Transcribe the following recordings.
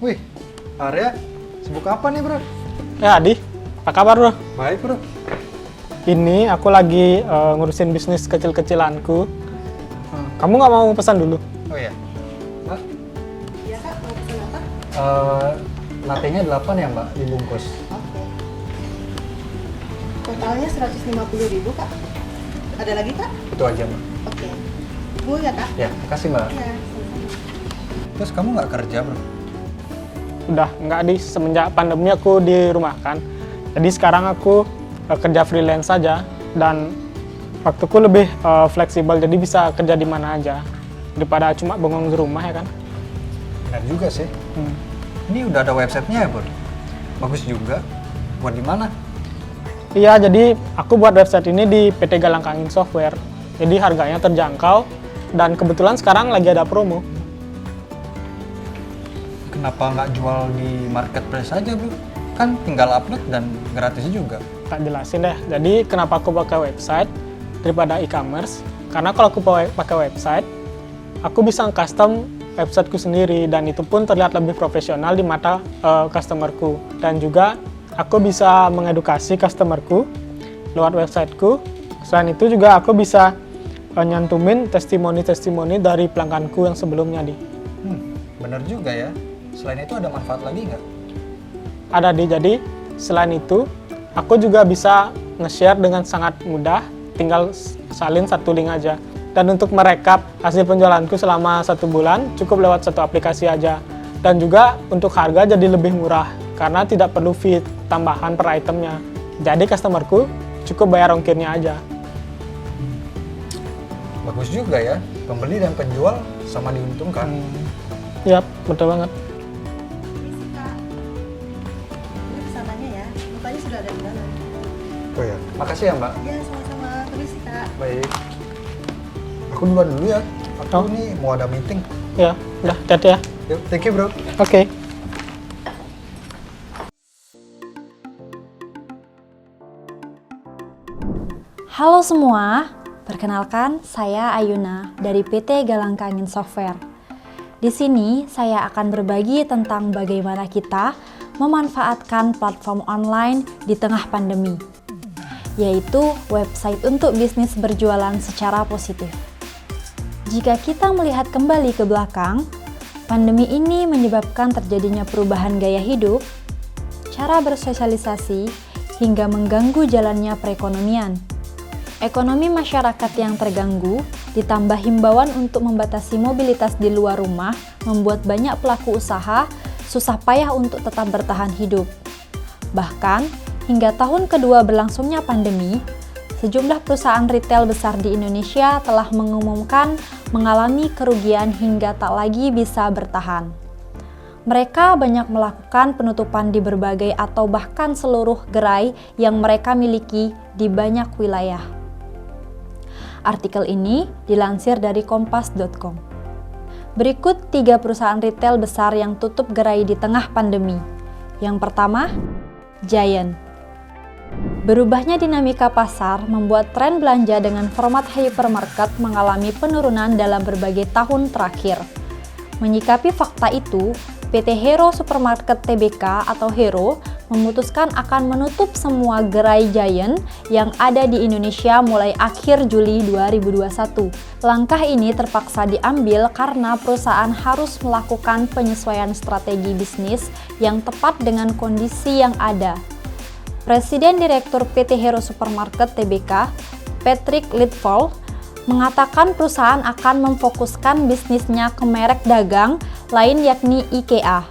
Wih, Arya, sibuk apa nih bro? Ya Adi, apa kabar bro? Baik bro. Ini aku lagi ngurusin bisnis kecil-kecilanku. Kamu nggak mau pesan dulu? Oh iya. Mbak, Iya kak, mau pesan apa? latenya 8 ya mbak, dibungkus. Oke. Totalnya 150.000 kak. Ada lagi kak? Itu aja mbak. Oke. Tunggu ya kak? Ya, makasih mbak. Iya, sama-sama. Terus kamu nggak kerja bro? Udah nggak Adi, semenjak pandemi aku dirumahkan. Jadi sekarang aku kerja freelance saja dan waktuku lebih fleksibel, jadi bisa kerja di mana aja daripada cuma bengong di rumah ya kan. Benar juga sih. Ini udah ada websitenya ya bro? Bagus juga. Buat di mana? Iya, jadi aku buat website ini di PT Galangkangin Software. Jadi harganya terjangkau dan kebetulan sekarang lagi ada promo. Kenapa nggak jual di marketplace aja bro? Kan tinggal upload dan gratis juga. Tak jelasin deh. Jadi kenapa aku pakai website daripada e-commerce? Karena kalau aku pakai website, aku bisa custom websiteku sendiri dan itu pun terlihat lebih profesional di mata customerku. Dan juga aku bisa mengedukasi customerku lewat websiteku. Selain itu juga aku bisa nyantumin testimoni-testimoni dari pelangganku yang sebelumnya Bener juga ya. Selain itu ada manfaat lagi nggak? Ada jadi selain itu aku juga bisa nge-share dengan sangat mudah, tinggal salin satu link aja. Dan untuk merekap hasil penjualanku selama 1 bulan cukup lewat satu aplikasi aja. Dan juga untuk harga jadi lebih murah karena tidak perlu fee tambahan per itemnya. Jadi customerku cukup bayar ongkirnya aja. Bagus juga ya. Pembeli dan penjual sama diuntungkan. Yap, betul banget. Permisi kak. Ini pesanannya ya. Bukanya sudah ada di dalam. Oh ya. Makasih ya mbak. Iya, sama-sama. Permisi kak. Baik. Aku duluan dulu ya. Aku Oh. nih mau ada meeting. Ya, udah, hati-hati ya. Yuk, thank you bro. Oke. Halo semua, perkenalkan saya Ayuna dari PT Galangkangin Software. Di sini saya akan berbagi tentang bagaimana kita memanfaatkan platform online di tengah pandemi, yaitu website untuk bisnis berjualan secara positif. Jika kita melihat kembali ke belakang, pandemi ini menyebabkan terjadinya perubahan gaya hidup, cara bersosialisasi, hingga mengganggu jalannya perekonomian. Ekonomi masyarakat yang terganggu, ditambah himbauan untuk membatasi mobilitas di luar rumah, membuat banyak pelaku usaha susah payah untuk tetap bertahan hidup. Bahkan, hingga tahun kedua berlangsungnya pandemi, sejumlah perusahaan retail besar di Indonesia telah mengumumkan mengalami kerugian hingga tak lagi bisa bertahan. Mereka banyak melakukan penutupan di berbagai atau bahkan seluruh gerai yang mereka miliki di banyak wilayah. Artikel ini dilansir dari kompas.com. Berikut 3 perusahaan retail besar yang tutup gerai di tengah pandemi. Yang pertama, Giant. Berubahnya dinamika pasar membuat tren belanja dengan format hypermarket mengalami penurunan dalam berbagai tahun terakhir. Menyikapi fakta itu, PT Hero Supermarket Tbk atau Hero memutuskan akan menutup semua gerai Giant yang ada di Indonesia mulai akhir Juli 2021. Langkah ini terpaksa diambil karena perusahaan harus melakukan penyesuaian strategi bisnis yang tepat dengan kondisi yang ada. Presiden Direktur PT Hero Supermarket Tbk, Patrick Little, mengatakan perusahaan akan memfokuskan bisnisnya ke merek dagang lain yakni IKEA,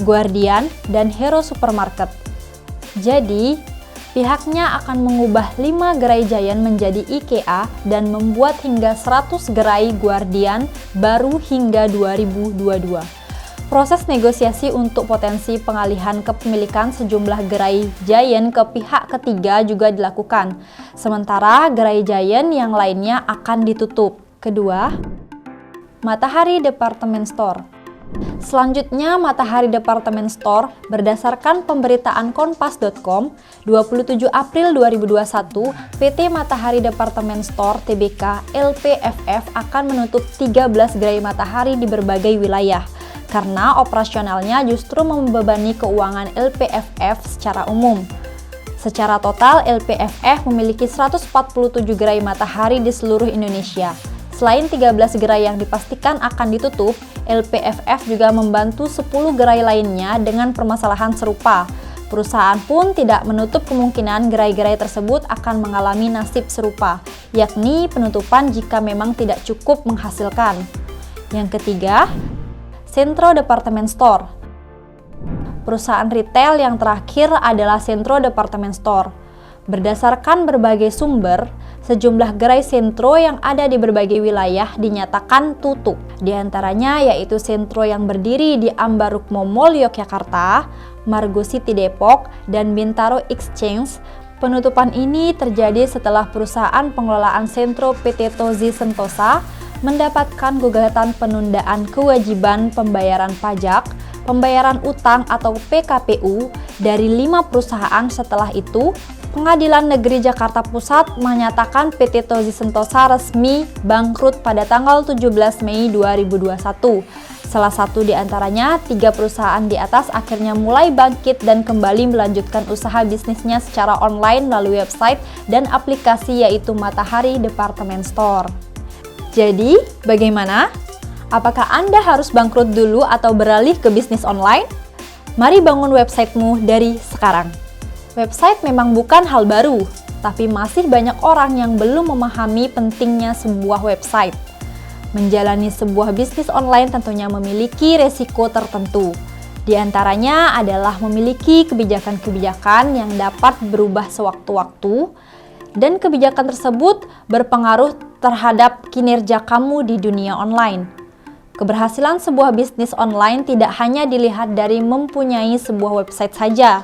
Guardian, dan Hero Supermarket. Jadi, pihaknya akan mengubah 5 gerai Giant menjadi IKEA dan membuat hingga 100 gerai Guardian baru hingga 2022. Proses negosiasi untuk potensi pengalihan kepemilikan sejumlah gerai Giant ke pihak ketiga juga dilakukan, sementara gerai Giant yang lainnya akan ditutup. Kedua, Matahari Department Store. Selanjutnya, Matahari Department Store berdasarkan pemberitaan kompas.com 27 April 2021, PT Matahari Department Store Tbk LPFF akan menutup 13 gerai Matahari di berbagai wilayah karena operasionalnya justru membebani keuangan LPFF secara umum. Secara total, LPFF memiliki 147 gerai matahari di seluruh Indonesia. Selain 13 gerai yang dipastikan akan ditutup, LPFF juga membantu 10 gerai lainnya dengan permasalahan serupa. Perusahaan pun tidak menutup kemungkinan gerai-gerai tersebut akan mengalami nasib serupa, yakni penutupan jika memang tidak cukup menghasilkan. Yang ketiga, Sentro Department Store. Perusahaan retail yang terakhir adalah Sentro Department Store. Berdasarkan berbagai sumber, sejumlah gerai Sentro yang ada di berbagai wilayah dinyatakan tutup. Di antaranya yaitu Sentro yang berdiri di Ambarukmo Mall Yogyakarta, Margo City Depok, dan Bintaro Exchange. Penutupan ini terjadi setelah perusahaan pengelolaan Sentro PT Tozi Sentosa mendapatkan gugatan penundaan kewajiban pembayaran pajak, pembayaran utang atau PKPU dari 5 perusahaan. Setelah itu, Pengadilan Negeri Jakarta Pusat menyatakan PT Tozi Sentosa resmi bangkrut pada tanggal 17 Mei 2021. Salah satu di antaranya, 3 perusahaan di atas akhirnya mulai bangkit dan kembali melanjutkan usaha bisnisnya secara online melalui website dan aplikasi yaitu Matahari Department Store. Jadi, bagaimana? Apakah Anda harus bangkrut dulu atau beralih ke bisnis online? Mari bangun websitemu dari sekarang. Website memang bukan hal baru, tapi masih banyak orang yang belum memahami pentingnya sebuah website. Menjalani sebuah bisnis online tentunya memiliki resiko tertentu. Di antaranya adalah memiliki kebijakan-kebijakan yang dapat berubah sewaktu-waktu, dan kebijakan tersebut berpengaruh terhadap kinerja kamu di dunia online. Keberhasilan sebuah bisnis online tidak hanya dilihat dari mempunyai sebuah website saja,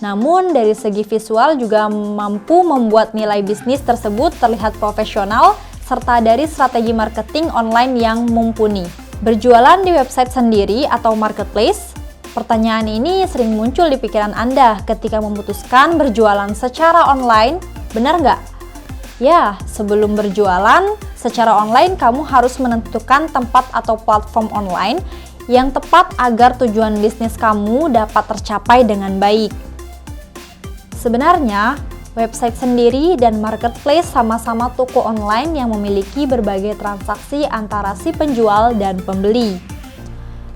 namun dari segi visual juga mampu membuat nilai bisnis tersebut terlihat profesional, serta dari strategi marketing online yang mumpuni. Berjualan di website sendiri atau marketplace? Pertanyaan ini sering muncul di pikiran Anda ketika memutuskan berjualan secara online, benar nggak? Ya, sebelum berjualan secara online, kamu harus menentukan tempat atau platform online yang tepat agar tujuan bisnis kamu dapat tercapai dengan baik. Sebenarnya, website sendiri dan marketplace sama-sama toko online yang memiliki berbagai transaksi antara si penjual dan pembeli.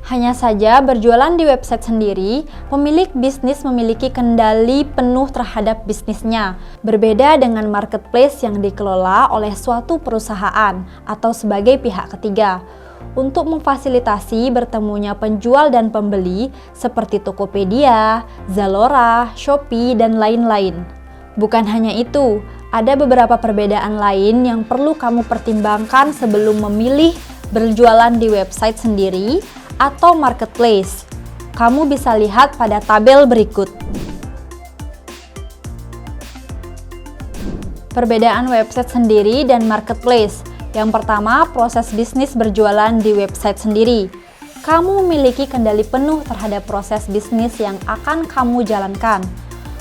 Hanya saja berjualan di website sendiri, pemilik bisnis memiliki kendali penuh terhadap bisnisnya, berbeda dengan marketplace yang dikelola oleh suatu perusahaan atau sebagai pihak ketiga. Untuk memfasilitasi bertemunya penjual dan pembeli seperti Tokopedia, Zalora, Shopee, dan lain-lain. Bukan hanya itu, ada beberapa perbedaan lain yang perlu kamu pertimbangkan sebelum memilih berjualan di website sendiri atau marketplace. Kamu bisa lihat pada tabel berikut. Perbedaan website sendiri dan marketplace. Yang pertama, proses bisnis berjualan di website sendiri. Kamu memiliki kendali penuh terhadap proses bisnis yang akan kamu jalankan.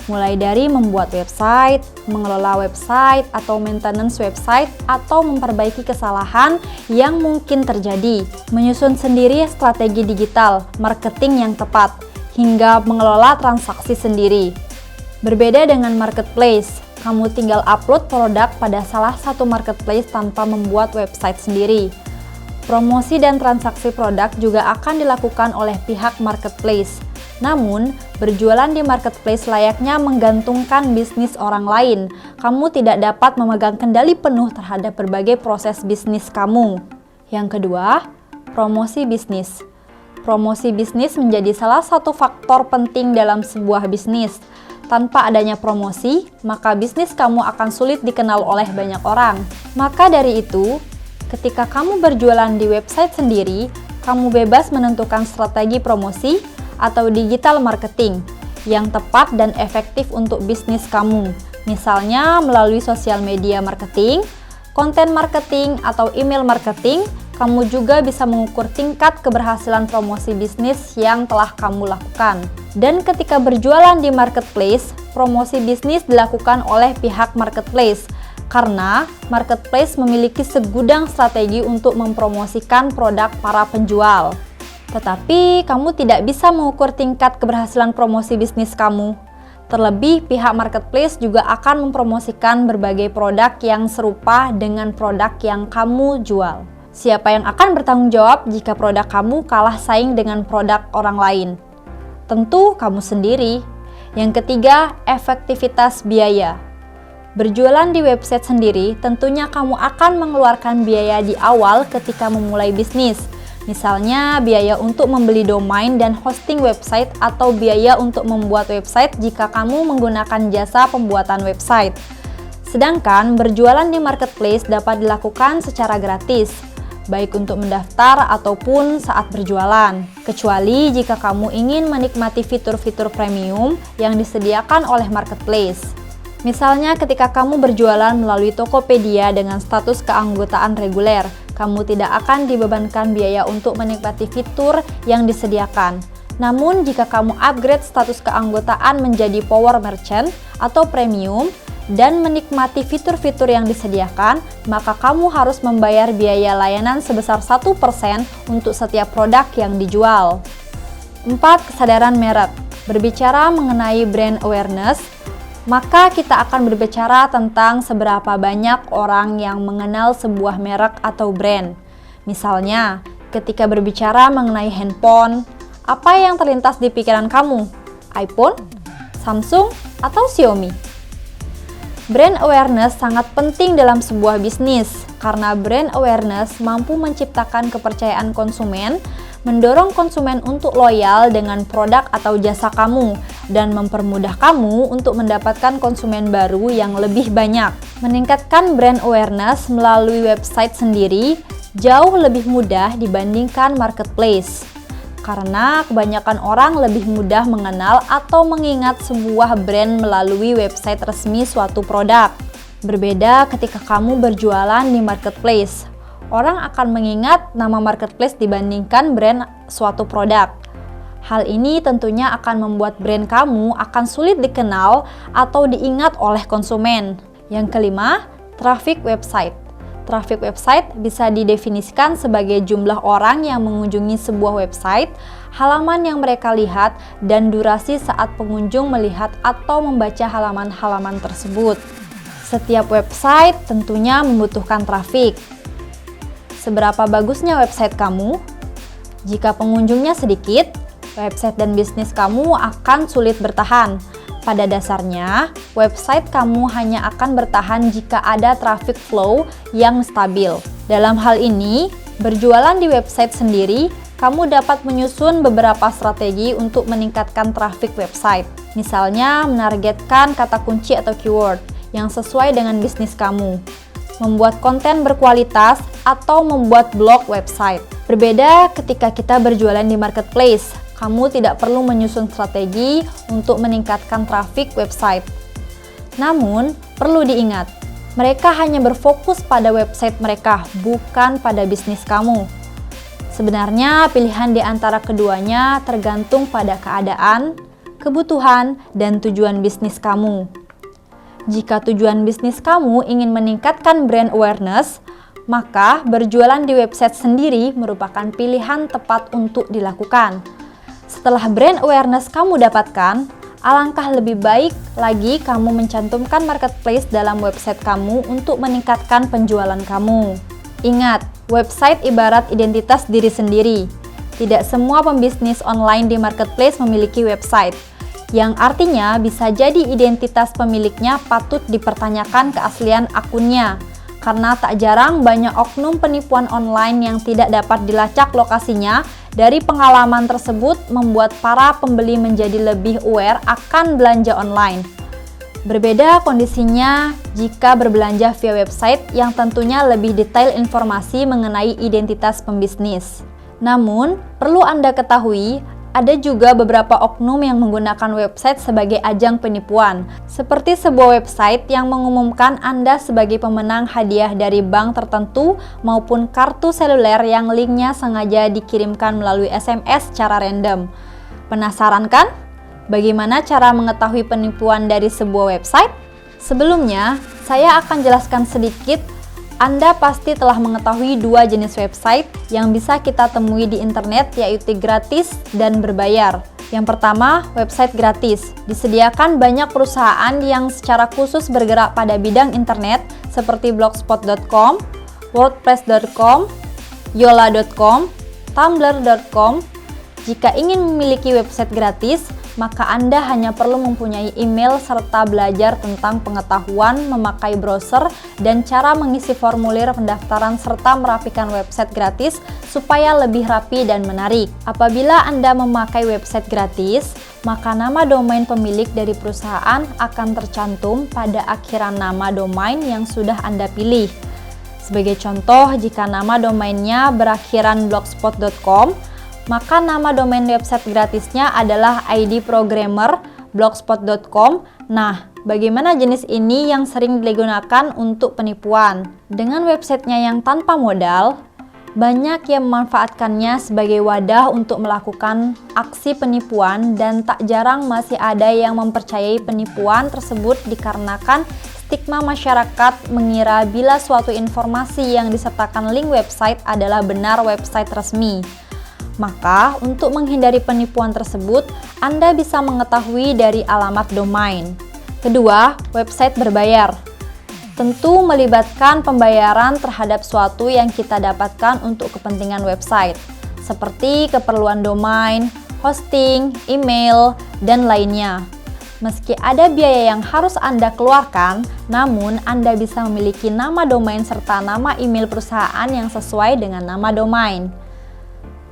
Mulai dari membuat website, mengelola website, atau maintenance website, atau memperbaiki kesalahan yang mungkin terjadi, menyusun sendiri strategi digital, marketing yang tepat, hingga mengelola transaksi sendiri. Berbeda dengan marketplace, kamu tinggal upload produk pada salah satu marketplace tanpa membuat website sendiri. Promosi dan transaksi produk juga akan dilakukan oleh pihak marketplace. Namun, berjualan di marketplace layaknya menggantungkan bisnis orang lain. Kamu tidak dapat memegang kendali penuh terhadap berbagai proses bisnis kamu. Yang kedua, promosi bisnis. Promosi bisnis menjadi salah satu faktor penting dalam sebuah bisnis. Tanpa adanya promosi, maka bisnis kamu akan sulit dikenal oleh banyak orang. Maka dari itu, ketika kamu berjualan di website sendiri, kamu bebas menentukan strategi promosi atau digital marketing yang tepat dan efektif untuk bisnis kamu. Misalnya melalui sosial media marketing, konten marketing, atau email marketing. Kamu juga bisa mengukur tingkat keberhasilan promosi bisnis yang telah kamu lakukan. Dan ketika berjualan di marketplace, promosi bisnis dilakukan oleh pihak marketplace karena marketplace memiliki segudang strategi untuk mempromosikan produk para penjual. Tetapi kamu tidak bisa mengukur tingkat keberhasilan promosi bisnis kamu. Terlebih, pihak marketplace juga akan mempromosikan berbagai produk yang serupa dengan produk yang kamu jual. Siapa yang akan bertanggung jawab jika produk kamu kalah saing dengan produk orang lain? Tentu kamu sendiri. Yang ketiga, efektivitas biaya. Berjualan di website sendiri, tentunya kamu akan mengeluarkan biaya di awal ketika memulai bisnis. Misalnya, biaya untuk membeli domain dan hosting website atau biaya untuk membuat website jika kamu menggunakan jasa pembuatan website. Sedangkan, berjualan di marketplace dapat dilakukan secara gratis, baik untuk mendaftar ataupun saat berjualan, kecuali jika kamu ingin menikmati fitur-fitur premium yang disediakan oleh marketplace. Misalnya ketika kamu berjualan melalui Tokopedia dengan status keanggotaan reguler, kamu tidak akan dibebankan biaya untuk menikmati fitur yang disediakan. Namun jika kamu upgrade status keanggotaan menjadi Power Merchant atau Premium dan menikmati fitur-fitur yang disediakan, maka kamu harus membayar biaya layanan sebesar 1% untuk setiap produk yang dijual. 4. Kesadaran merek. Berbicara mengenai brand awareness, maka kita akan berbicara tentang seberapa banyak orang yang mengenal sebuah merek atau brand. Misalnya, ketika berbicara mengenai handphone, apa yang terlintas di pikiran kamu? iPhone, Samsung, atau Xiaomi? Brand awareness sangat penting dalam sebuah bisnis, karena brand awareness mampu menciptakan kepercayaan konsumen, mendorong konsumen untuk loyal dengan produk atau jasa kamu, dan mempermudah kamu untuk mendapatkan konsumen baru yang lebih banyak. Meningkatkan brand awareness melalui website sendiri jauh lebih mudah dibandingkan marketplace, karena kebanyakan orang lebih mudah mengenal atau mengingat sebuah brand melalui website resmi suatu produk. Berbeda ketika kamu berjualan di marketplace. Orang akan mengingat nama marketplace dibandingkan brand suatu produk. Hal ini tentunya akan membuat brand kamu akan sulit dikenal atau diingat oleh konsumen. Yang kelima, traffic website. Traffic website bisa didefinisikan sebagai jumlah orang yang mengunjungi sebuah website, halaman yang mereka lihat, dan durasi saat pengunjung melihat atau membaca halaman-halaman tersebut. Setiap website tentunya membutuhkan traffic. Seberapa bagusnya website kamu? Jika pengunjungnya sedikit, website dan bisnis kamu akan sulit bertahan. Pada dasarnya, website kamu hanya akan bertahan jika ada traffic flow yang stabil. Dalam hal ini, berjualan di website sendiri, kamu dapat menyusun beberapa strategi untuk meningkatkan traffic website. Misalnya, menargetkan kata kunci atau keyword yang sesuai dengan bisnis kamu, membuat konten berkualitas, atau membuat blog website. Berbeda ketika kita berjualan di marketplace, kamu tidak perlu menyusun strategi untuk meningkatkan traffic website. Namun, perlu diingat, mereka hanya berfokus pada website mereka, bukan pada bisnis kamu. Sebenarnya, pilihan di antara keduanya tergantung pada keadaan, kebutuhan, dan tujuan bisnis kamu. Jika tujuan bisnis kamu ingin meningkatkan brand awareness, maka berjualan di website sendiri merupakan pilihan tepat untuk dilakukan. Setelah brand awareness kamu dapatkan, alangkah lebih baik lagi kamu mencantumkan marketplace dalam website kamu untuk meningkatkan penjualan kamu. Ingat, website ibarat identitas diri sendiri. Tidak semua pembisnis online di marketplace memiliki website, yang artinya bisa jadi identitas pemiliknya patut dipertanyakan keaslian akunnya. Karena tak jarang banyak oknum penipuan online yang tidak dapat dilacak lokasinya. Dari pengalaman tersebut membuat para pembeli menjadi lebih aware akan belanja online. Berbeda kondisinya jika berbelanja via website yang tentunya lebih detail informasi mengenai identitas pembisnis. Namun, perlu Anda ketahui, ada juga beberapa oknum yang menggunakan website sebagai ajang penipuan, seperti sebuah website yang mengumumkan Anda sebagai pemenang hadiah dari bank tertentu maupun kartu seluler yang linknya sengaja dikirimkan melalui SMS secara random. Penasaran kan? Bagaimana cara mengetahui penipuan dari sebuah website? Sebelumnya, saya akan jelaskan sedikit Anda pasti telah mengetahui dua jenis website yang bisa kita temui di internet, yaitu gratis dan berbayar. Yang pertama, website gratis. Disediakan banyak perusahaan yang secara khusus bergerak pada bidang internet seperti blogspot.com, wordpress.com, yola.com, tumblr.com. Jika ingin memiliki website gratis, maka Anda hanya perlu mempunyai email serta belajar tentang pengetahuan memakai browser dan cara mengisi formulir pendaftaran serta merapikan website gratis supaya lebih rapi dan menarik. Apabila Anda memakai website gratis, maka nama domain pemilik dari perusahaan akan tercantum pada akhiran nama domain yang sudah Anda pilih. Sebagai contoh, jika nama domainnya berakhiran blogspot.com, maka nama domain website gratisnya adalah idprogrammer.blogspot.com. Nah, bagaimana jenis ini yang sering digunakan untuk penipuan? Dengan websitenya yang tanpa modal, banyak yang memanfaatkannya sebagai wadah untuk melakukan aksi penipuan dan tak jarang masih ada yang mempercayai penipuan tersebut dikarenakan stigma masyarakat mengira bila suatu informasi yang disertakan link website adalah benar website resmi. Maka, untuk menghindari penipuan tersebut, Anda bisa mengetahui dari alamat domain. Kedua, website berbayar. Tentu melibatkan pembayaran terhadap suatu yang kita dapatkan untuk kepentingan website, seperti keperluan domain, hosting, email, dan lainnya. Meski ada biaya yang harus Anda keluarkan, namun Anda bisa memiliki nama domain serta nama email perusahaan yang sesuai dengan nama domain.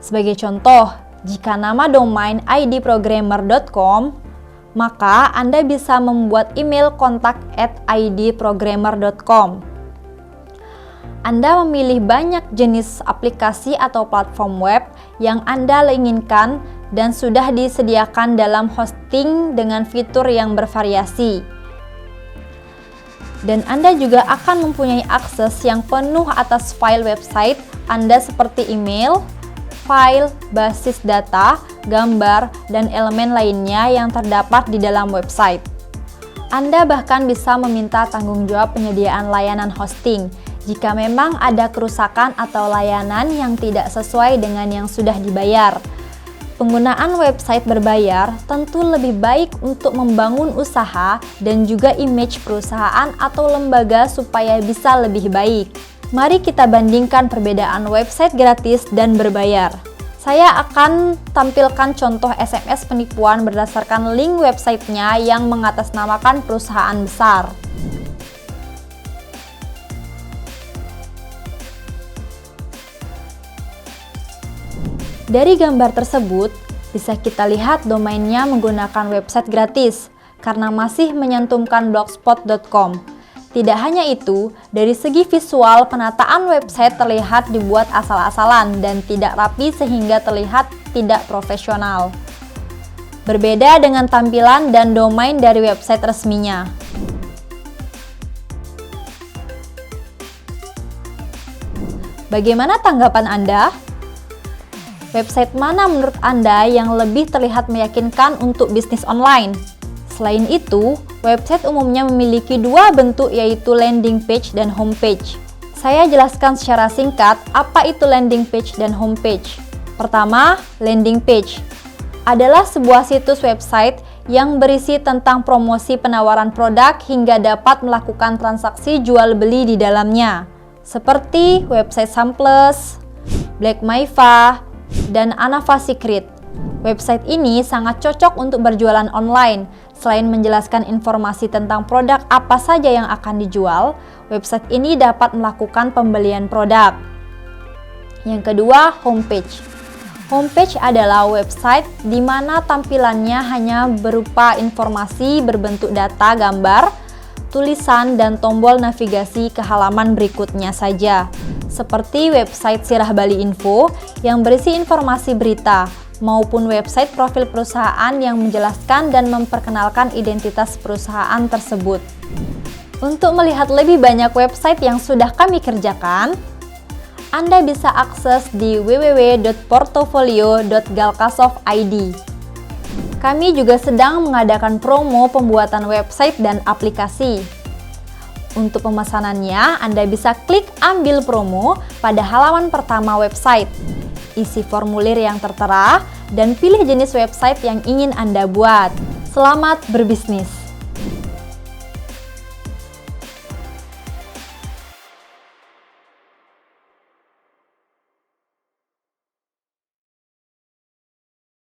Sebagai contoh, jika nama domain idprogrammer.com, maka Anda bisa membuat email kontak @idprogrammer.com. Anda memilih banyak jenis aplikasi atau platform web yang Anda inginkan dan sudah disediakan dalam hosting dengan fitur yang bervariasi. Dan Anda juga akan mempunyai akses yang penuh atas file website Anda seperti email, file, basis data, gambar, dan elemen lainnya yang terdapat di dalam website. Anda bahkan bisa meminta tanggung jawab penyediaan layanan hosting jika memang ada kerusakan atau layanan yang tidak sesuai dengan yang sudah dibayar. Penggunaan website berbayar tentu lebih baik untuk membangun usaha dan juga image perusahaan atau lembaga supaya bisa lebih baik. Mari kita bandingkan perbedaan website gratis dan berbayar. Saya akan tampilkan contoh SMS penipuan berdasarkan link websitenya yang mengatasnamakan perusahaan besar. Dari gambar tersebut, bisa kita lihat domainnya menggunakan website gratis karena masih menyantumkan blogspot.com. Tidak hanya itu, dari segi visual, penataan website terlihat dibuat asal-asalan dan tidak rapi sehingga terlihat tidak profesional. Berbeda dengan tampilan dan domain dari website resminya. Bagaimana tanggapan Anda? Website mana menurut Anda yang lebih terlihat meyakinkan untuk bisnis online? Selain itu, website umumnya memiliki dua bentuk, yaitu landing page dan homepage. Saya jelaskan secara singkat apa itu landing page dan homepage. Pertama, landing page adalah sebuah situs website yang berisi tentang promosi penawaran produk hingga dapat melakukan transaksi jual beli di dalamnya, seperti website Samplus, Black Maiva, dan Anava Secret. Website ini sangat cocok untuk berjualan online. Selain menjelaskan informasi tentang produk apa saja yang akan dijual, website ini dapat melakukan pembelian produk. Yang kedua, homepage. Homepage adalah website di mana tampilannya hanya berupa informasi berbentuk data, gambar, tulisan, dan tombol navigasi ke halaman berikutnya saja. Seperti website Sirah Bali Info yang berisi informasi berita, maupun website profil perusahaan yang menjelaskan dan memperkenalkan identitas perusahaan tersebut. Untuk melihat lebih banyak website yang sudah kami kerjakan, Anda bisa akses di www.portofolio.galkasoft.id. Kami juga sedang mengadakan promo pembuatan website dan aplikasi. Untuk pemesanannya, Anda bisa klik ambil promo pada halaman pertama website. Isi formulir yang tertera dan pilih jenis website yang ingin Anda buat. Selamat berbisnis!